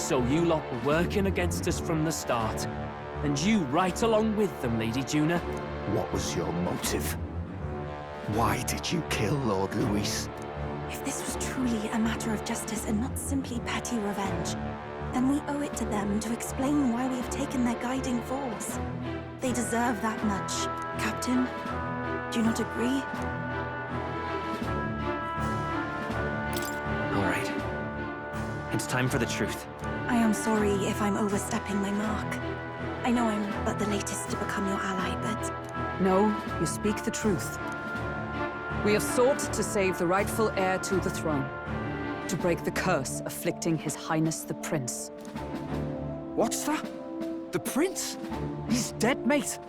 So you lot were working against us from the start. And you right along with them, Lady Juna. What was your motive? Why did you kill Lord Luis? If this was truly a matter of justice and not simply petty revenge, then we owe it to them to explain why we have taken their guiding force. They deserve that much. Captain, do you not agree? All right. It's time for the truth. I am sorry if I'm overstepping my mark. I know I'm but the latest to become your ally, but... No, you speak the truth. We have sought to save the rightful heir to the throne, to break the curse afflicting His Highness the Prince. What's that? The prince? He's dead, mate.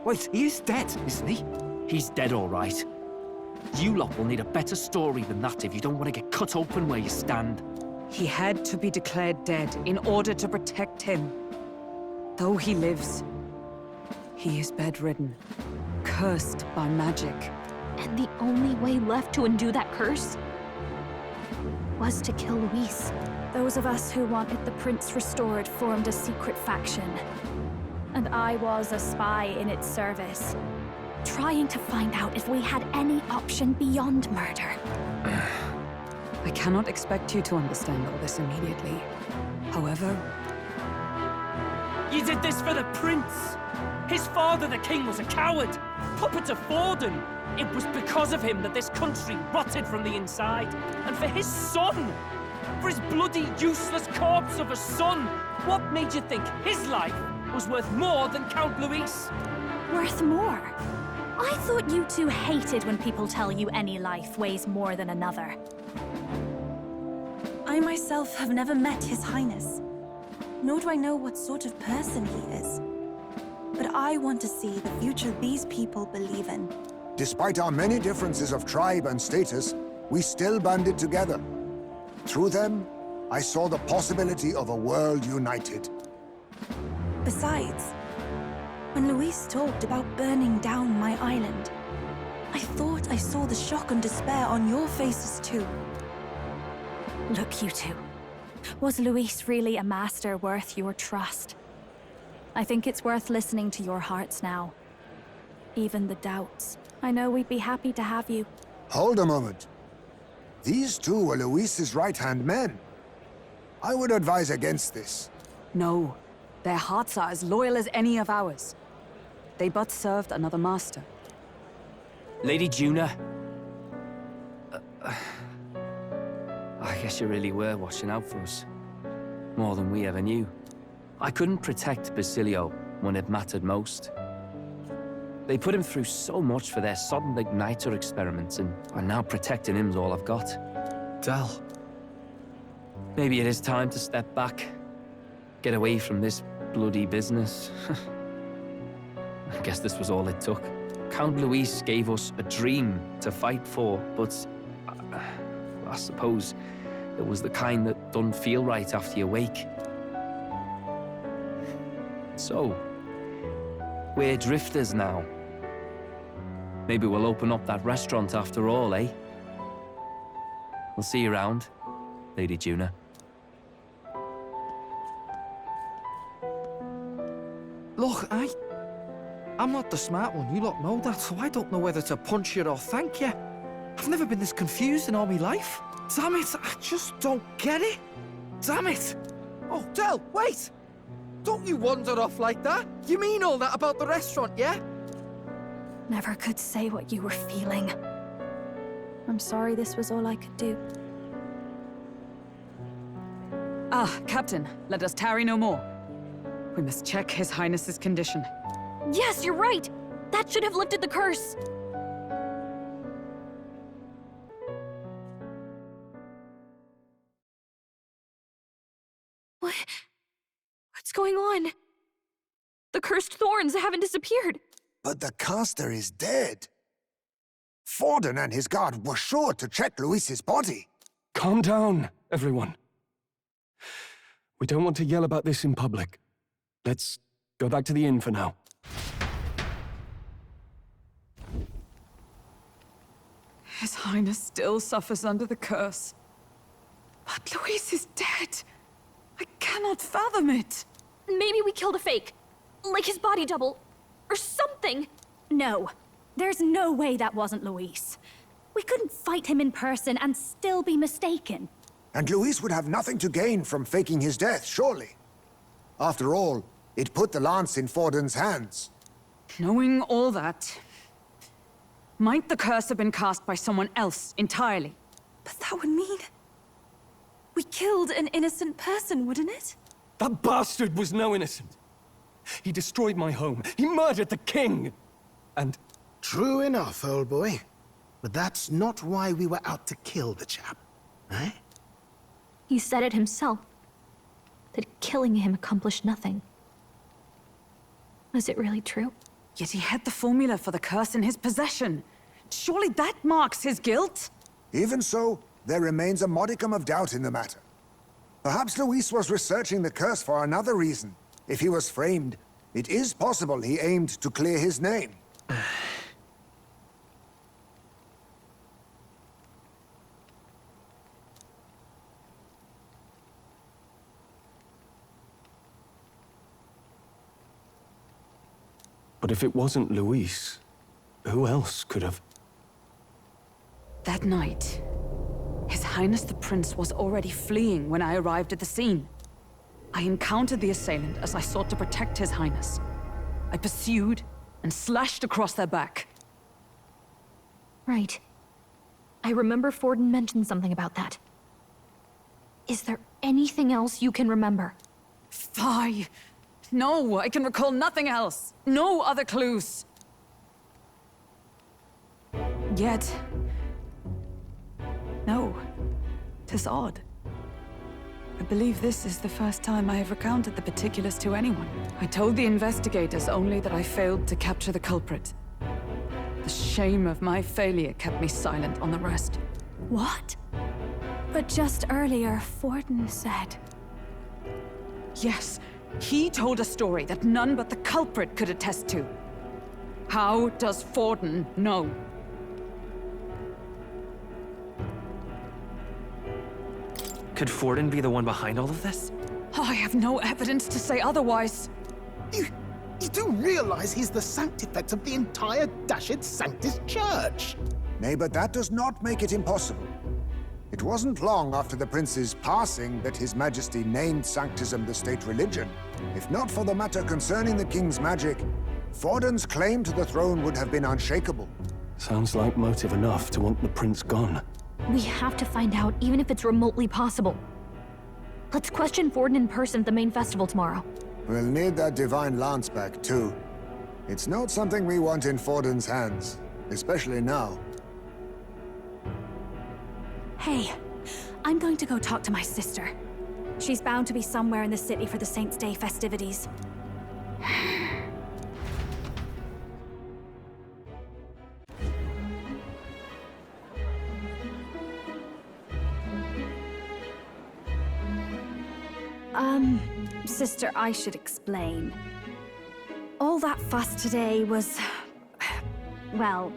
Wait, he is dead, isn't he? He's dead, all right. You lot will need a better story than that if you don't want to get cut open where you stand. He had to be declared dead in order to protect him. Though he lives, he is bedridden, cursed by magic. And the only way left to undo that curse was to kill Luis. Those of us who wanted the prince restored formed a secret faction. And I was a spy in its service, trying to find out if we had any option beyond murder. I cannot expect you to understand all this immediately. However... You did this for the prince! His father, the king, was a coward! Puppet to Forden! It was because of him that this country rotted from the inside. And for his son! For his bloody, useless corpse of a son! What made you think his life was worth more than Count Luis? Worth more? I thought you two hated when people tell you any life weighs more than another. I myself have never met His Highness, nor do I know what sort of person he is. But I want to see the future these people believe in. Despite our many differences of tribe and status, we still banded together. Through them, I saw the possibility of a world united. Besides, when Luis talked about burning down my island, I thought I saw the shock and despair on your faces too. Look, you two. Was Luis really a master worth your trust? I think it's worth listening to your hearts now. Even the doubts. I know we'd be happy to have you. Hold a moment. These two were Luis's right-hand men. I would advise against this. No, their hearts are as loyal as any of ours. They but served another master. Lady Juna... I guess you really were watching out for us. More than we ever knew. I couldn't protect Basilio when it mattered most. They put him through so much for their sodden igniter experiments, and now protecting him's all I've got. Del. Maybe it is time to step back. Get away from this bloody business. I guess this was all it took. Count Luis gave us a dream to fight for, but I suppose it was the kind that don't feel right after you wake. So, we're drifters now. Maybe we'll open up that restaurant after all, eh? We'll see you around, Lady Juna. Look, I'm not the smart one, you lot know that, so I don't know whether to punch you or thank you. I've never been this confused in all my life. Damn it, I just don't get it. Damn it! Oh, Del, wait! Don't you wander off like that? You mean all that about the restaurant, yeah? Never could say what you were feeling. I'm sorry this was all I could do. Ah, Captain, let us tarry no more. We must check His Highness's condition. Yes, you're right! That should have lifted the curse! What's going on? The cursed thorns haven't disappeared. But the caster is dead. Forden and his guard were sure to check Luis's body. Calm down, everyone. We don't want to yell about this in public. Let's go back to the inn for now. His Highness still suffers under the curse. But Luis is dead. I cannot fathom it. Maybe we killed a fake. Like his body double. Or something. No. There's no way that wasn't Luis. We couldn't fight him in person and still be mistaken. And Luis would have nothing to gain from faking his death, surely. After all, it put the lance in Forden's hands. Knowing all that, might the curse have been cast by someone else entirely? But that would mean... we killed an innocent person, wouldn't it? That bastard was no innocent. He destroyed my home. He murdered the king. And True enough, old boy. But that's not why we were out to kill the chap, eh? He said it himself. That killing him accomplished nothing. Was it really true? Yet he had the formula for the curse in his possession. Surely that marks his guilt? Even so, there remains a modicum of doubt in the matter. Perhaps Luis was researching the curse for another reason. If he was framed, it is possible he aimed to clear his name. But if it wasn't Luis, who else could have? That night, His Highness the Prince was already fleeing when I arrived at the scene. I encountered the assailant as I sought to protect His Highness. I pursued and slashed across their back. Right. I remember Forden mentioned something about that. Is there anything else you can remember? Fie! No, I can recall nothing else. No other clues. Yet... no. 'Tis odd. I believe this is the first time I have recounted the particulars to anyone. I told the investigators only that I failed to capture the culprit. The shame of my failure kept me silent on the rest. What? But just earlier, Forden said... Yes, he told a story that none but the culprit could attest to. How does Forden know? Could Forden be the one behind all of this? I have no evidence to say otherwise. You do realize he's the sanctifex of the entire Dashed Sanctus Church? Nay, but that does not make it impossible. It wasn't long after the prince's passing that His Majesty named Sanctism the state religion. If not for the matter concerning the king's magic, Forden's claim to the throne would have been unshakable. Sounds like motive enough to want the prince gone. We have to find out, even if it's remotely possible. Let's question Forden in person at the main festival tomorrow. We'll need that divine lance back, too. It's not something we want in Forden's hands, especially now. Hey, I'm going to go talk to my sister. She's bound to be somewhere in the city for the Saints' Day festivities. Sister, I should explain. All that fuss today was... well...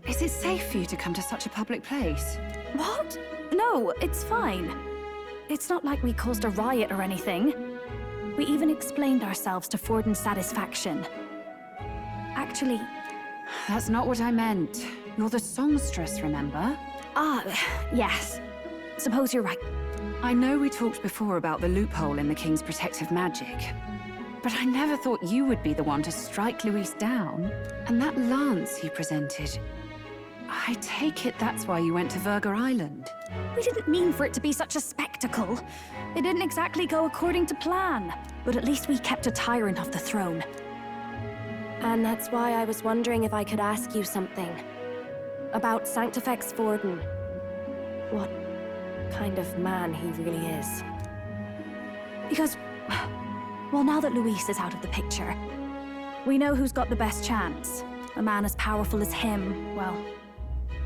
Is it safe for you to come to such a public place? What? No, it's fine. It's not like we caused a riot or anything. We even explained ourselves to Forden's satisfaction. Actually... That's not what I meant. You're the songstress, remember? Ah, yes. Suppose you're right. I know we talked before about the loophole in the King's protective magic, but I never thought you would be the one to strike Luis down. And that lance you presented... I take it that's why you went to Virga Island. We didn't mean for it to be such a spectacle. It didn't exactly go according to plan. But at least we kept a tyrant off the throne. And that's why I was wondering if I could ask you something. About Sanctifex Forden. What kind of man he really is. Because, well, now that Luis is out of the picture, we know who's got the best chance. A man as powerful as him, well,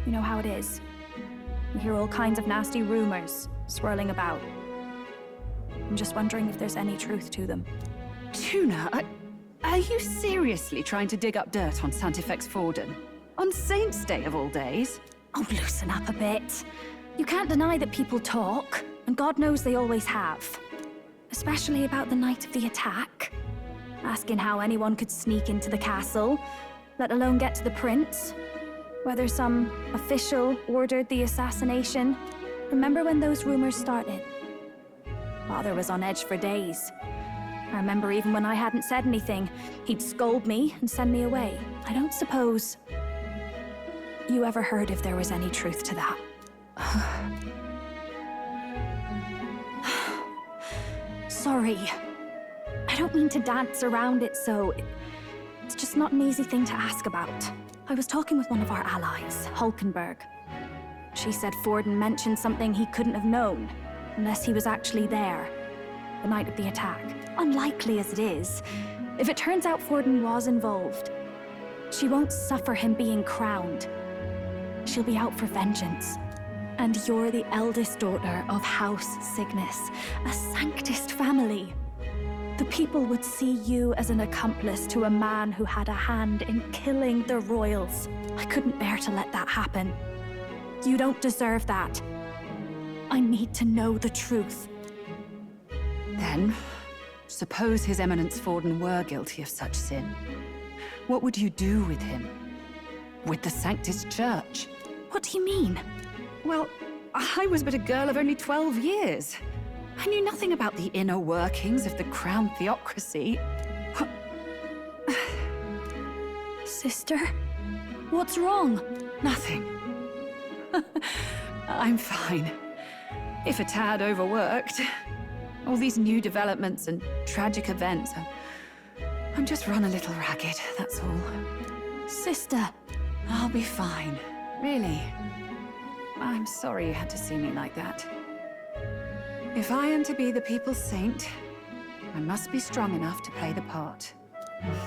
you know how it is. You hear all kinds of nasty rumors swirling about. I'm just wondering if there's any truth to them. Tuna, are you seriously trying to dig up dirt on Sanctifex Forden? On Saints' Day of all days? Oh, loosen up a bit. You can't deny that people talk, and God knows they always have. Especially about the night of the attack. Asking how anyone could sneak into the castle, let alone get to the prince. Whether some official ordered the assassination. Remember when those rumors started? Father was on edge for days. I remember even when I hadn't said anything, he'd scold me and send me away. I don't suppose you ever heard if there was any truth to that. Sorry. I don't mean to dance around it, so it's just not an easy thing to ask about. I was talking with one of our allies, Hulkenberg. She said Forden mentioned something he couldn't have known, unless he was actually there, the night of the attack. Unlikely as it is, if it turns out Forden was involved, she won't suffer him being crowned. She'll be out for vengeance. And you're the eldest daughter of House Cygnus, a Sanctist family. The people would see you as an accomplice to a man who had a hand in killing the royals. I couldn't bear to let that happen. You don't deserve that. I need to know the truth. Then, suppose His Eminence Forden were guilty of such sin. What would you do with him? With the Sanctist Church? What do you mean? Well, I was but a girl of only 12 years. I knew nothing about the inner workings of the crown theocracy. Sister? What's wrong? Nothing. I'm fine. If a tad overworked. All these new developments and tragic events. I'm just run a little ragged, that's all. Sister! I'll be fine. Really. I'm sorry you had to see me like that. If I am to be the people's saint, I must be strong enough to play the part.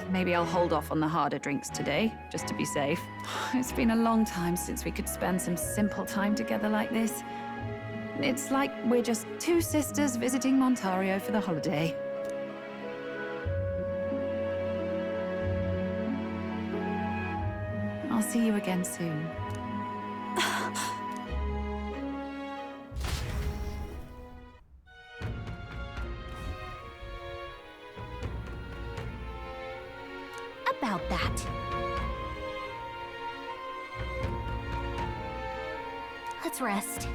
Maybe I'll hold off on the harder drinks today, just to be safe. It's been a long time since we could spend some simple time together like this. It's like we're just two sisters visiting Montario for the holiday. I'll see you again soon. About that. Let's rest.